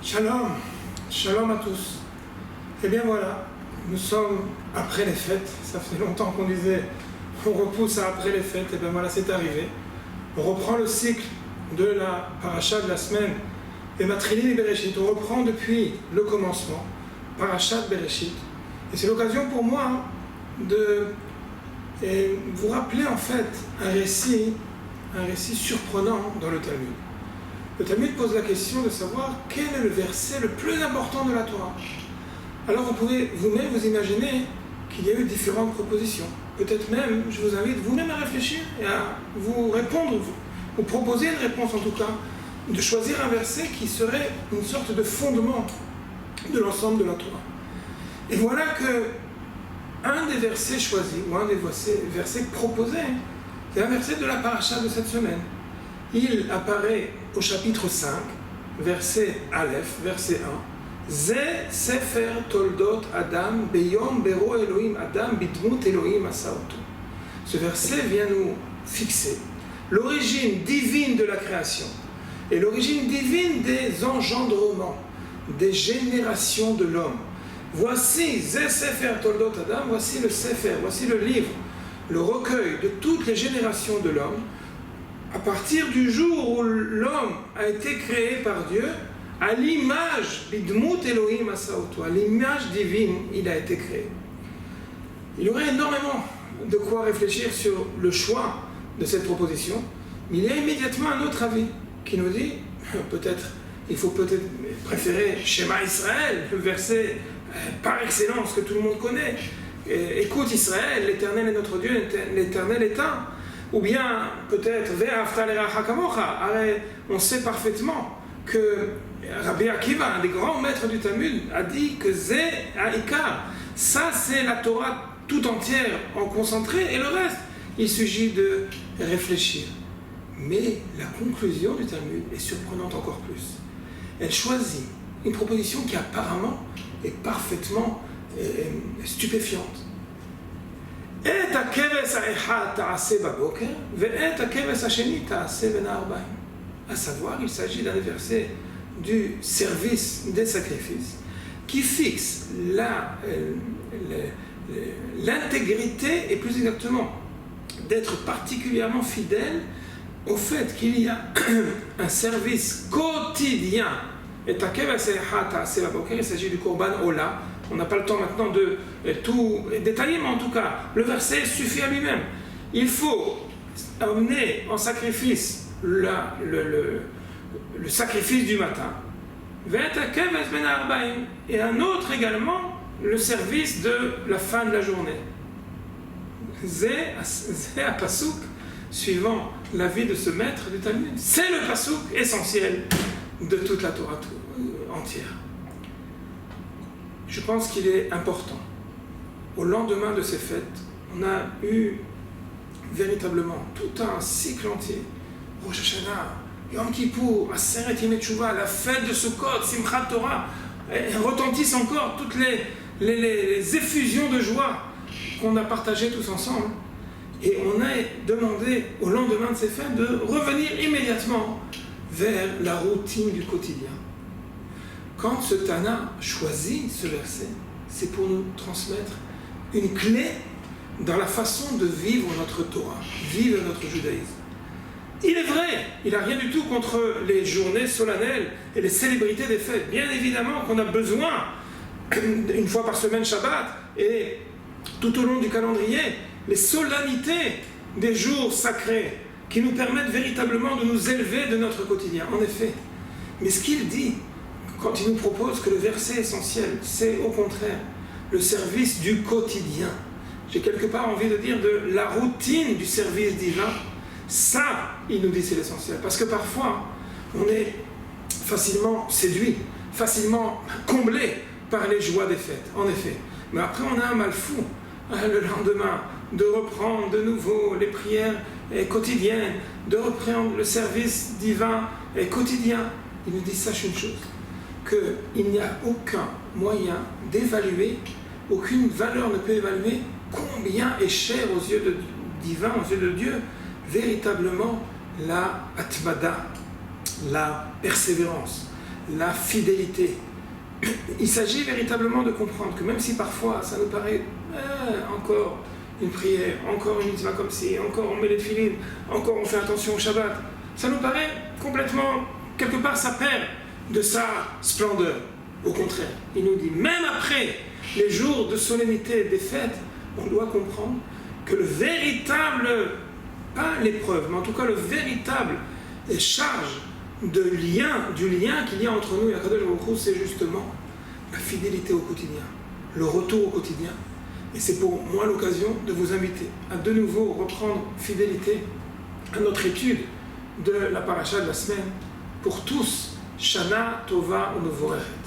Shalom, shalom à tous. Eh bien voilà, nous sommes après les fêtes. Ça fait longtemps qu'on disait on repousse à après les fêtes. Et bien voilà, c'est arrivé. On reprend le cycle de la paracha de la semaine et Matriline et Bereshit. On reprend depuis le commencement, paracha de Bereshit. Et c'est l'occasion pour moi de vous rappeler en fait un récit surprenant dans le Talmud. Le Talmud pose la question de savoir quel est le verset le plus important de la Torah. Alors vous pouvez vous-même vous imaginer qu'il y a eu différentes propositions. Peut-être même, je vous invite vous-même à réfléchir et à vous répondre, vous proposer une réponse en tout cas, de choisir un verset qui serait une sorte de fondement de l'ensemble de la Torah. Et voilà que un des versets choisis, ou un des versets proposés, c'est un verset de la paracha de cette semaine. Il apparaît au chapitre 5, verset Aleph, verset 1. Ze Sefer Toldot Adam Beyom Bero Elohim Adam Bidmut Elohim Asaoto. Ce verset vient nous fixer l'origine divine de la création et l'origine divine des engendrements, des générations de l'homme. Voici Ze Sefer Toldot Adam, voici le Sefer, voici le livre, le recueil de toutes les générations de l'homme. À partir du jour où l'homme a été créé par Dieu, à l'image Bidmut Elohim Asaoto, à l'image divine, il a été créé. Il y aurait énormément de quoi réfléchir sur le choix de cette proposition, mais il y a immédiatement un autre avis qui nous dit, il faut peut-être préférer Shema Israël, le verset par excellence que tout le monde connaît. Écoute Israël, l'Éternel est notre Dieu, l'Éternel est un. Ou bien peut-être Ve'ahavta l'iracha kamocha. On sait parfaitement que Rabbi Akiva, un des grands maîtres du Talmud, a dit que Ze Ha'ikar, ça c'est la Torah tout entière en concentré, et le reste, il s'agit de réfléchir. Mais la conclusion du Talmud est surprenante encore plus. Elle choisit une proposition qui apparemment est parfaitement stupéfiante. את הכבש האחד תעשה בבוקר, ואת הכבש השני תעשה בין הארבעים. À savoir, il s'agit d'un verset du service des sacrifices qui fixe l'intégrité et plus exactement d'être particulièrement fidèle au fait qu'il y a un service quotidien. Et הכבש האחד תעשה בבוקר, il s'agit du korban ola. On n'a pas le temps maintenant de tout détailler, mais en tout cas, le verset suffit à lui-même. Il faut amener en sacrifice le sacrifice du matin, et un autre également, le service de la fin de la journée. C'est un pasouk, suivant l'avis de ce maître du Talmud. C'est le pasouk essentiel de toute la Torah entière. Je pense qu'il est important. Au lendemain de ces fêtes, on a eu véritablement tout un cycle entier. Rosh Hashanah, Yom Kippour, Aseret Yemei Teshuvah, la fête de Sukkot, Simchat Torah, retentissent encore toutes les effusions de joie qu'on a partagées tous ensemble. Et on a demandé au lendemain de ces fêtes de revenir immédiatement vers la routine du quotidien. Quand ce Tana choisit ce verset, c'est pour nous transmettre une clé dans la façon de vivre notre Torah, vivre notre judaïsme. Il est vrai, il n'a rien du tout contre les journées solennelles et les célébrités des fêtes. Bien évidemment qu'on a besoin, une fois par semaine Shabbat, et tout au long du calendrier, les solennités des jours sacrés qui nous permettent véritablement de nous élever de notre quotidien. En effet, mais ce qu'il dit, quand il nous propose que le verset essentiel, c'est au contraire le service du quotidien. J'ai quelque part envie de dire de la routine du service divin. Ça, il nous dit, c'est l'essentiel. Parce que parfois, on est facilement séduit, facilement comblé par les joies des fêtes, en effet. Mais après, on a un mal fou, le lendemain, de reprendre de nouveau les prières quotidiennes, de reprendre le service divin quotidien. Il nous dit, sache une chose, qu'il n'y a aucun moyen d'évaluer, aucune valeur ne peut évaluer combien est cher aux yeux divins, aux yeux de Dieu, véritablement la atmada, la persévérance, la fidélité. Il s'agit véritablement de comprendre que même si parfois ça nous paraît encore une prière, encore une mitzvah comme ci, encore on met les filines, encore on fait attention au Shabbat, ça nous paraît complètement, quelque part ça perd de sa splendeur. Au contraire, il nous dit, même après les jours de solennité des fêtes, on doit comprendre que le véritable, pas l'épreuve, mais en tout cas le véritable charge du lien qu'il y a entre nous et Akadosh Baruch Hu, c'est justement la fidélité au quotidien, le retour au quotidien. Et c'est pour moi l'occasion de vous inviter à de nouveau reprendre fidélité à notre étude de la paracha de la semaine. Pour tous, Shana Tova Umevorachet.